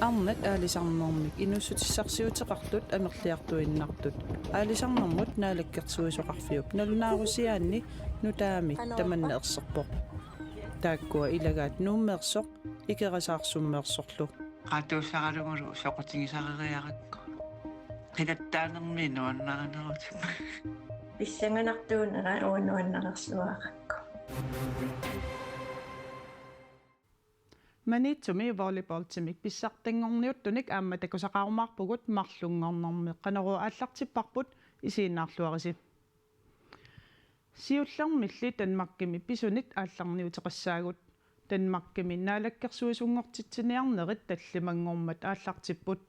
Arnat aalisarnermik inussutissarsiuteqartut amerliartuinnartut aalisarnermut naalakkersuisuqarfiup nalunaarusiaanni nutaamik tamanneerserpoq taakkua ilagaat nuummeersoq ikerasaarsummеерсорлу qatuussaqalungulu soqutigisaqeriaqakku qinattaanermi nuannaranerut писсанганартуунера уунуаннерерсуаақакку манитсуми волейболтимик писсартангорниуттуник аама такусақарумаарпугут марлунгорнэрми qanarua ааллартиппарпут исииннаарлуариси сиуллэрмилли танмаркими писунит аалларниутеқассаагут танмаркими наалаккерсуисунгортитсиниарнерит таллимангормат ааллартиппут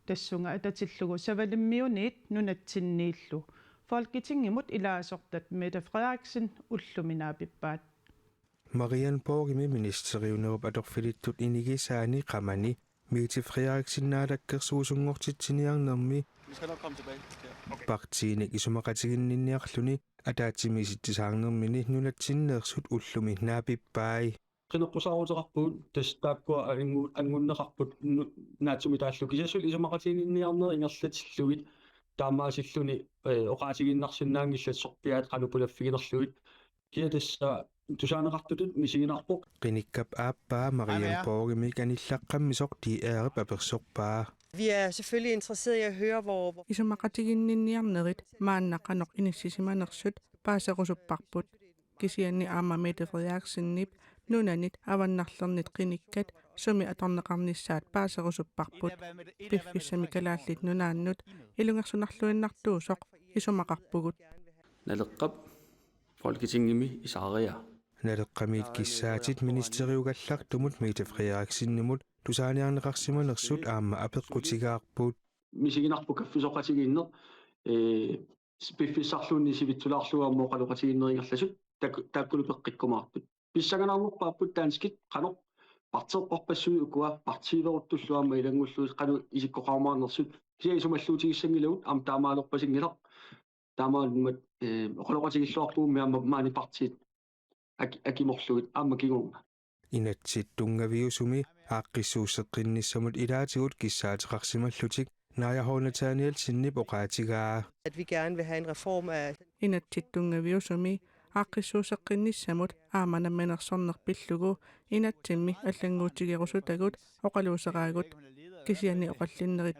тассунга ататиллугу савалиммиунит нунатсиннииллу Folketingimut ilaasортат Mette Frederiksen уллуминаапиппаат Marian Borgimi ministeriunerup atorfilittut inigisaani qamani Mette Frederiksen naalakkersuusungortitsiniarnermi partiinik isumaqatiginninniarluni ataatsimisitsisaarnermini nunatsinneersut ullumi naapippai qinaqqusaruuteqarpuut tastaapkua angunneqarput naatsumi taallu kisassul isumaqatiginniarner ingerlatillugit таамаасиллуни оqaatiginнарсинаангиллат сорпиаат qanupulaffiginerlugit киатасса тусаанеқартутут мисигинарпоқ qinikkap aappaa Marian Borgimi kanillaqqammisoq diaarip apersorpaa Vi er selvfølgelig interesseret i at høre, hvor isumaqatiginninniarnerit maannaqanoq inississimanersut paaserusupparput kisianni aama Mette Frederiksen nunanit avannarlernit qinikkat sumi atorneqarnissaat paaserusupparput piffissami kalaallit nunaannut ilungersunarluinnartuusoq isumaqarpugut налеққап Folketingimi isaaria naleqqamiit kissaatit ministeriugallartumut Mette Frederiksenimut tusaaniarneqarsimanersut aama apeqqutigaarput мисигинарпу каффисоқатигииннер пиффиссарлуунни сивитсулаарлуаммо қалоқатигиннерингерласут тааккулу пеққиккумаарпут писсаганаарнерпааппут таанскит қано партеққорпассуи укуа партиилеруттуллуамма илангуллуус қану исиккоқармаарнерсут кися исумаллуутигиссангилавут ам таамаалерпасингилақ таамаалмат оқалоқатигиллуарлуумми аама маани партиит акиморлугит аама кигунга inatsittungaviusumi aaqqissuusseqqinnissamut ilaatigut kissaatiqarsimallutik naajahornataanial sinnip oqaatigaa at vi gerne vil have en reform af inatsittungaviusumi aaqqissuusseqqinnissamut aamanammanersornerpillugu inatsimmi аллангуутигерусутагут oqaluuseraagut kisianni oqallinnerit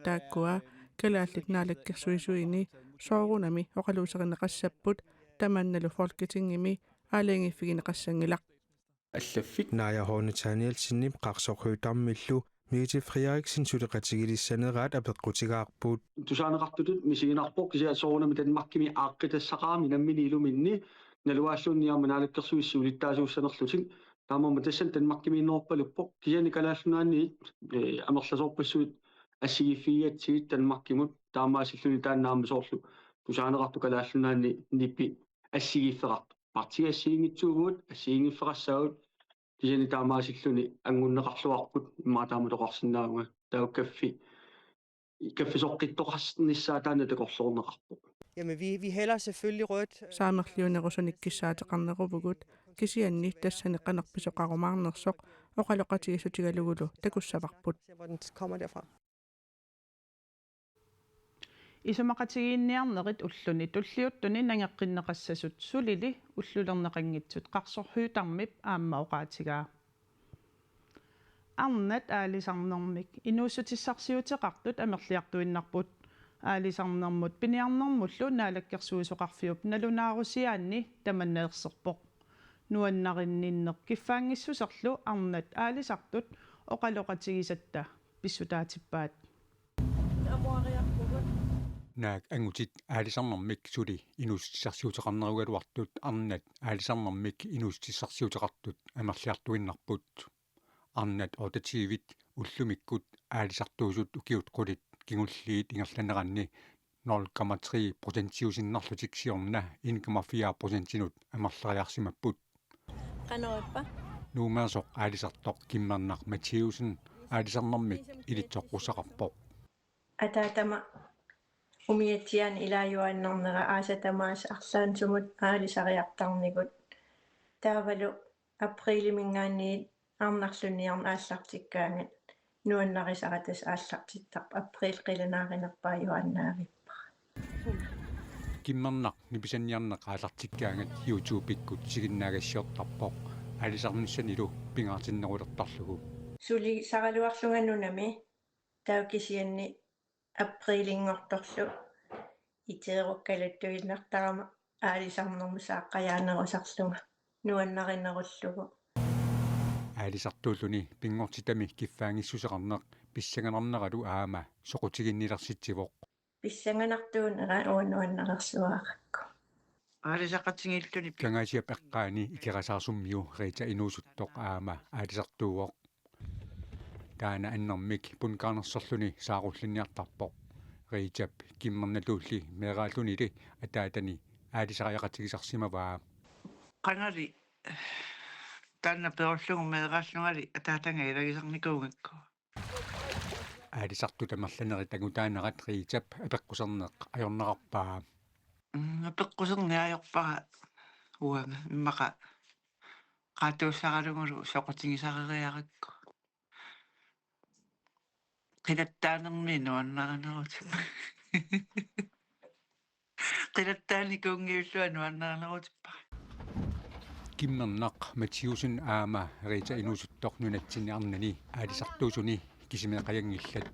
kalaallit naalakkersuisuini soorunami oqaluuserinneqassapпут tamannalu Folketingimi aalingiffigineqassangilaq аллаффик naajahornataanial sinnip qarsoqhuutarmillu Mette Frederiksen suteqatigilissанераат apeqqutigaarput тусаанеқартутут мисигинарпоқ кися соорунами танмаркими ааққитассақарами наммини илуминни налуааллуунниарма наалаккерсуиссуулиттаасууссанерлутик таамаама тассан танмаркимииннерпалуппоқ кисани калааллунаанни амерласоорпассуит ассигиффигиатсигит танмаркимут таамаасиллуни тааннаама соорлу тусаанеқарту калааллунаанни ниппи ассигиффеқарту партиассигингитсуугуут ассигингиффеқассаагут кисани таамаасиллуни ангуннеқарлуарпут иммаатаама тоқарсинаауга тауккаффи каффисоққиттоқарнissaа таана такорлуорнеқарпоқ Jamen, vi hælder selvfølgelig rødt. saamerliunerusunikkisaatiqarneruvugut kisianni tassani qanerpisoqarumaarnersoq oqaloqatigisutigalugulu takussavarput Hvor den kommer derfra. Isumaqatigiinniarnerit ulluni tulliuttuni nangeqqinneqassasut sulili ullulerneqanngitsut qarsorhuutarmip aamma oqaatigaa Arnat aalisarnermik inuussutissarsiuteqartut amerliartuinnarput аалисарнэрмут пиниарнэрмуллу наалаккерсуисоқарфиуп налунаарусиаанни таманнеерсерпоқ нуаннаринниннеқ киффаангиссусерлу арнат аалисартут оқалоқатигисатта писсутаатиппаат наак ангутит аалисарнэрмик сули инуустиссарсиутеқарнеругалуартут арнат аалисарнэрмик инуустиссарсиутеқартут амерлиартуиннарпут арнат отативит уллумиккут аалисартуусут укиут қулит кигуллиит ингерланеранни 0,3% сиусиннарлутиксиорна 1,4% амерлериарсимаппут qanoippa нуумаасоқ аалисартоқ киммернар матиусен аалисарнэрмик илитсоққусақарпоқ ataatama umiatian ilaayuannernera aasatamaas arlaansumut aalisariartarnigut taavalu apriliminngaanniit arnarluniarn aallartikkaangat nuannaqisaqatas ааллартиттарп април qilunaaqinerpaa юаннаавиппа киммернақ ниписанниарнеқ аалартиккаангат YouTube-иккут сигиннаагассиортарпоқ алисарнссанилу пингаатиннерулертарлугу сули саралуарлунганнунами таукисианни априлингорторлу итероккалаттуиннартарама аалисарнэрму сааққаяанерусарлунга нуаннаринеруллугу аалисартууллуни пингортитами киффаангиссусеқарнеқ писсаганарнералу аама соқутигинниларситсивоқ писсанганартуунера уаннуаннерсуаақакку аалисақатсигииллуни кангаасиап эққаани икерасаарсуммиу рита инуусуттоқ аама аалисартууоқ таана аннэрмик пункаарнерсорлуни сааруллинниартарпоқ ритап киммерналуулли меэрааллунили атаатани аалисариақатигисарсимаваа qangali таанна перорлугу меэрааллунгали атаатанга илагисарникуугакку аалисарту тамерланери тагутаанерат ритап апеққусернеқ ajornerarpaa апеққусерниаёрпара уага иммақа qaatuussaralungulu soqutigisariariaqakku qinattaanermi nuannaranerut qinattaanikuungiulluа nuannaranerutippa киммернақ матиусин аама рита инуусуттоқнунатсиниарнани аалисартуусуни кисимеқаянгиллат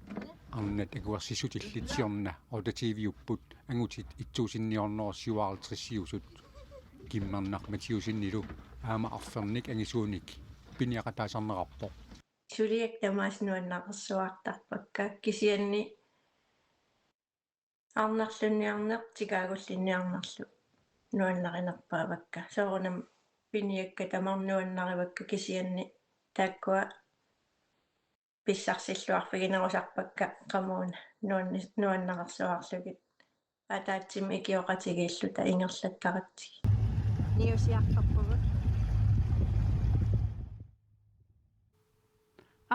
арнат акуарсисутиллитсиорна ротативиуппут ангутит итсуусинниорнерсиуаартриссиусут киммернақ матиусиннилу аама арферник ангисууник пиниақатаасарнерарпоқ сулиак тамаас нуаннақерсуартарпакка кисианни арнарлунниарнеқ тикаагуллинниарнерлу нуаннаринерпаавакка соорунам пиниакка тамарнуаннаривакка кисианни тааккуа писсарсиллуарфигинерусарпакка qamуuna нуаннақерсуарлугит атаатсим икиоқатигииллута ингерлаттаратсиг ниусиарпаппугут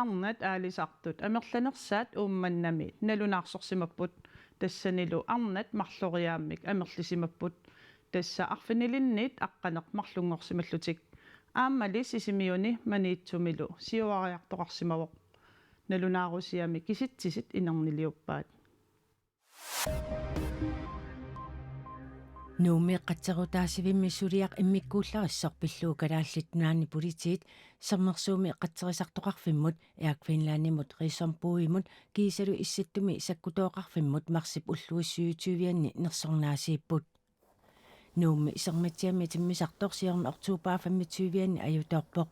арнат аалисартут амерланерсаат уумманнами налунаарсорсимаппут тассанилу арнат марлориааммик амерлисимаппут тасса арфинилинниит аққанеқ марлунгорсималлутик ааммали сисимиуни маниитсумилу сиуариартоқарсимавоқ налунаарусиами киситсисит инернилиуппаат нууми қатсерутаасивимми сулиақ иммиккууллариссор пиллуу калааллит наани политиит сэрнерсууми қатсерисартоқарфиммут иак финлаанимут рисомпуимут кисалу иссаттуми саккутооқарфиммут марсип уллуиссуютювианни нерсорнаасииппут нууми исерматсиами тиммисарторсиерми ортуупаафаммитсуивианни аюторпоқ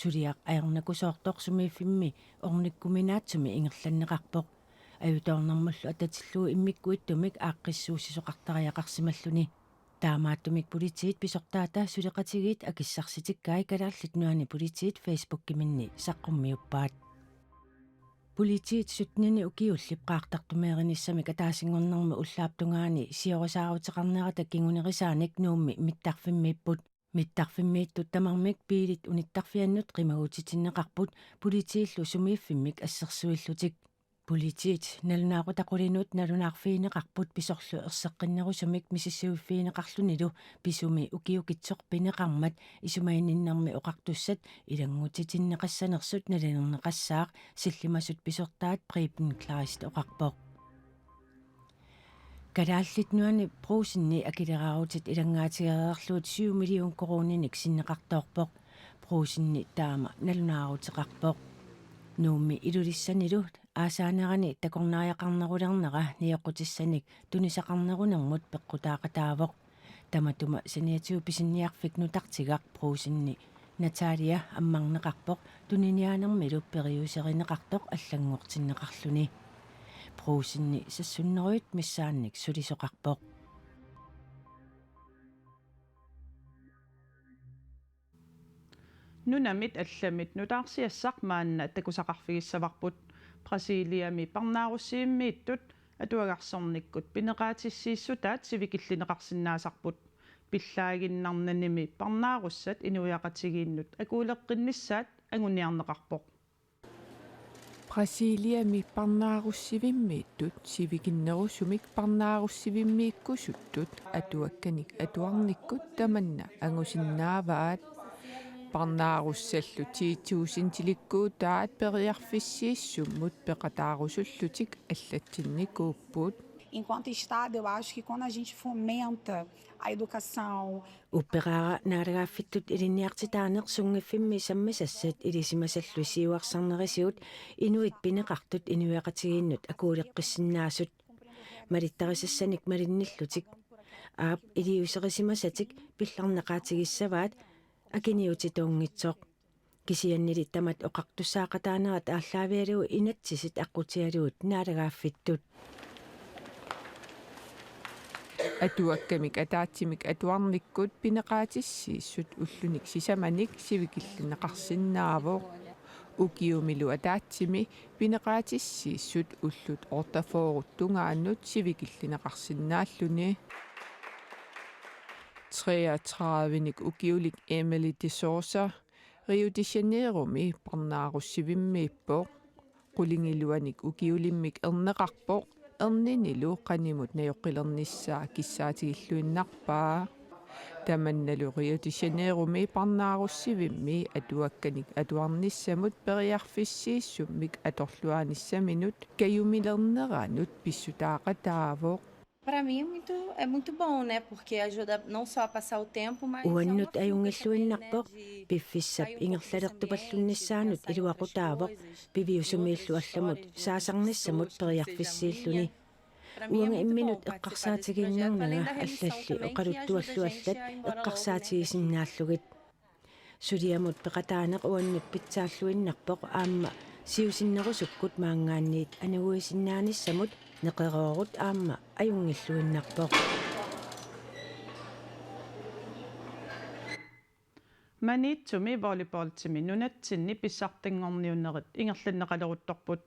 сулиақ аернакусоортор сумииффимми орниккуминаатсуми ингерланнеқарпоқ аюторнэрмуллу ататиллуу иммиккуиттумик ааққиссуусисоқартариақарсималлуни таамааттумик политиит писортаата сулеқатигиит акиссарситиккай калаарлит нуани политиит фейсбуккиминни саққуммиуппаат политиит сутнини укиуллип qaartartumeeriniссамик атаасингорнэрми уллааптунгаани сиорисаарутеқарнерата кингунерисааник нуумми миттарфиммииттут тамармик пиилит униттарфианнут қимагутитиннеқарпут политииллу сумииффиммик ассерсуиллутик политиит налунаақутақулинут налунаарфиинеқарпут писорлу ерсеққиннерусумик мисиссуиффиинеқарлунилу писуми укиукитсоқ пинеқармат исумаининнэрми оқартуссат илангутитиннеқассанерсут налинернеқассаақ силлимасут писортаат припен кларист оқарпоқ калааллит нуани прусинни акилераарутит илангаатигареерлуут 7 миллион корониник синнеқартоорпоқ прусинни таама налунаарутеқарпоқ нууми илулиссанилу аасаанерани такорнааяқарнерулернера ниоқутиссаник тунисақарнерунэрмут пеққутаақатаавоқ таматума саниатиу писинниарфик нутартигақ прусинни наталия аммарнеқарпоқ туниниаанермилу периусеринеқартоқ аллангуортиннеқарлуни прусинни сассуннеруит миссаанник сулисоқарпоқ нунамит алламит нутаарсиассақ маанна такусақарфигиссаварпут Brasiliami парнааруссииммииттут атуагарсорниккут пинеқаатиссииссутаат сивикиллинеқарсинаасарпут пиллаагиннарнаними парнааруссат инуяқатигииннут акуулеққиннссаат агуниарнеқарпоқ Brasiliami парнааруссивиммииттут сивикиннерусумик парнааруссивиммииккусуттут атуакканик атуарниккут таманна агусиннааваат парнааруссаллу 10,000 тиликкуутаат периарфиссииссуммут пеқатаарусуллутик аллатсинникууппут. Enquanto Estado, eu acho que quando a gente fomenta a educação, Upperara naaragaafittut iliniartitaaneqsungiffimmi sammasassat ilisimasallusiuarсарнерисиут инуит пинеқартут инуяқатигииннут акуулеққиссиннаасут малиттарисассаник малинниллутик аап илиусерисимасатик пилларнеқаатигиссаваат акиниутитуунгитсоқ кисианнили тамат оқартуссаақатаанерат ааллаавиалугу инатсисит аққутиалугут наалагааффиттут атуаккамик атаатсимик атуарниккут пинеқаатиссииссут уллуник сисаманик сивикиллинеқарсинаавоо укиумилу атаатсими пинеқаатиссииссут уллут ортафооруттунгааннут сивикиллинеқарсинааллуни 33-ник укиулик Emily de Sousa Rio de Janeiro ми парнааруссивиммииппоо qulingilluanik ukiulimmik erneqarpoq erninilu qanimut najoqqilernissаа kissaatigilluinnarpaa tamannalu Rio de Janeiro mi parnaarussivimmi atuakkanik atuarnissamut periarfissiissummik atorluanissaminut kayumilerneranut pissutaaqataavoq. Para mim é muito bom, né? Porque ajuda não só a passar o tempo, mas uannut ajungilluinnarpoq piffissap ingerlalertupallunnissaanut iluaqutaavoq piviusumiillu allamut saasarnissamut periarfissiilluni uanga imminut eqqarsaatiginnarnaga allalli oqaluttualluallat eqqarsaatigisinnaallugit suliamut peqataaneq uannut pitsaalluinnarpoq aamma siusinnerusukkut maangaanniit anuguisinnaannissamut neqeroorut aamma ajungilluinnarpoq. Manitsumi volleyballtimi nunatsinni pissartingorniunnerit ingerlanneqaleruttorput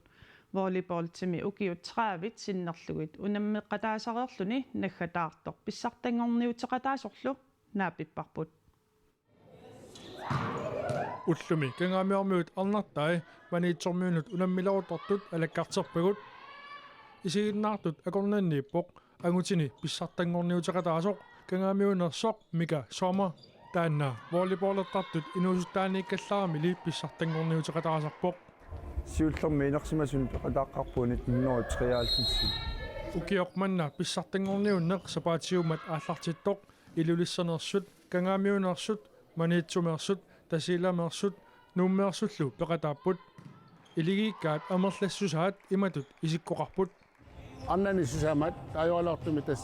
volleyballtimi ukiut 30 sinnerlugit unammeqqataasareerluni naggataartor pissartangorniuteqataasorlu naapipparput ullumi kangaamiormiut arnartai manitsormiunut unammileruttortut alakkarterpagut isiginnaartut akornanniippoq angutini pissartangorniuteqataasoq kangaamiunersoq mika sommer taanna volleyball-ertartut inuusuttaaniikkallaarmili pissartangorniuteqataasarpoq siullermi inersimasun peqataaqqarpuunit 1993 ukioqmanna pissartangorniunneq sapaatiumat aallartittoq ilulissanersut kangaamiunersut manitsumersut tasilamersut nuummeersullu peqataapput iligikkaat amerlassusaat imatut isikkoqarput annani susamat ajoalertumi tas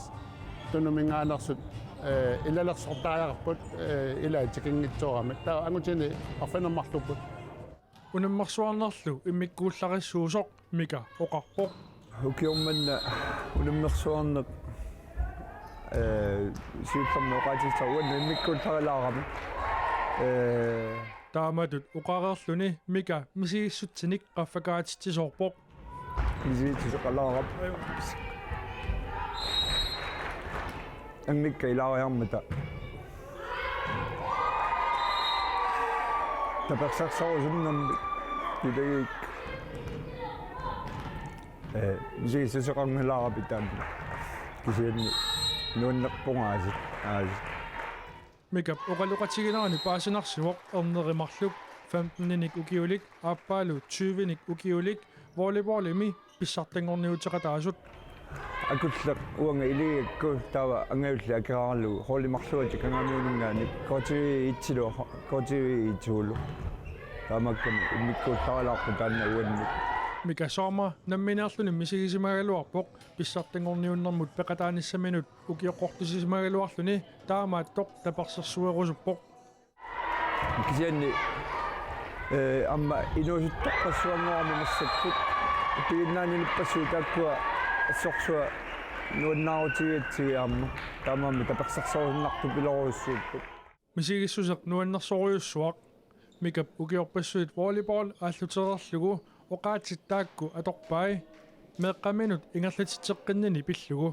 tunumingaanersut ilalersortaajaqarput ilaatikinngitsoorami taa angutini arfanermarluput unammersuarnerlu immikkuullarissuusoq mika oqarpoq ukiormanna unammersuarneq siullermeoqaatitsaruanna immikkuullarilaarami taamatut uqareerluni mika misigissutsinik qaffakaatittisoorpoq misigissuqalaarap angnikka ilaariarmata tapersarsarusunnammi kilagik misigissuqarnilaarapi taanna kisianni nuannerpungaasut aasit mikap uqaluqatiginerani paasinarsivoq ernerimarluk 15-nik ukiulik aappaalu 20-nik ukiulik volleyballimi pissartangorniuteqataasut akutleq uanga iligakku tawa angaulla akeraarlugu hoolimarluati kangaamiunungaani kotivi itsilu kotivi itsuulu taamakkami immikkuullarilaarpu taanna uannut mika sooma nammineerluni misigisimagaluarpoq pissartangorniunnermut peqataanissaminut ukioqqortusisimagaluarluni taamaattoq tapersersuerusuppoq kisianni amma inuusuttaqqassuangoormi massapput piinnaanilippassuu taakkua assorsua nuannaarutigaatsigiaamma taamaammi tapersersarusunnartu piloruussuupput misigissuseq nuannersoriussuaq mikap ukiorpassuit volleyball aallutererlugu oqaatittaakku atorpai meeqqaminut ingerlatitteqqinni pillugu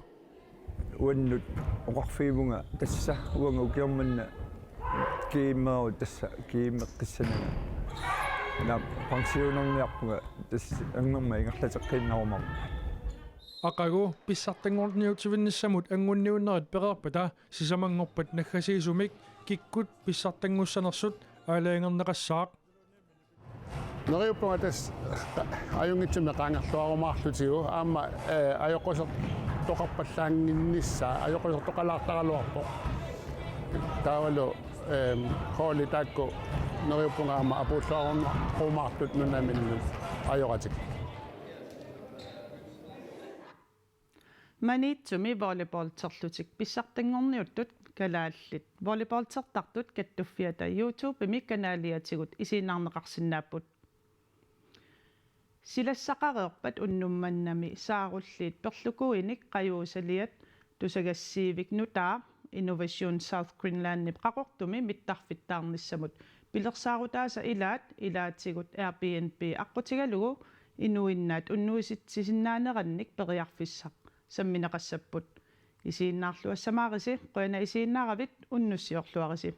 uannut oqarfiimunga tassa uanga ukiormanna kiimmeru tassa kiimmeqqissanana na pensionerniarpunga tassa angerma ingerlateqqinnarumarma aqagu pissartangorniutivinnissamut angunniunnerit pereerpata sisamangorpat naggasiisumik kikkut pissartangussanersut аалаингернеқассаақ Neriuppunga tas ajungitsumi qaangerluarumaarlutigu aama ajoqusert toqarpallaanginnissa ajoqusert toqalaartaraluarpo taavalu hooli taakku neriuppunga aama apuulluarumaartut nunaminnu ajoqatik Manitsumi volleyballterlutik pissartangorniuttut kalaallit volleyballtertartut kattuffiata YouTube imikkanaaliatigut isiinarneqarsinnaapput silassaqareerpat unnummannami saarulliit perlukuinik qajuusaliat tusagassiivik nutaa Innovation South Greenlandnip qaqortumi mittarfittaarnissamut pilersaarutaasa ilaatigut Airbnb aqqutigalugu inuinnaat unnuisitsisinnaanеранник periarfissaq sammineqassapput isiinnaarluassamaarisi qoina isiinnaaravit unnussiorluarisi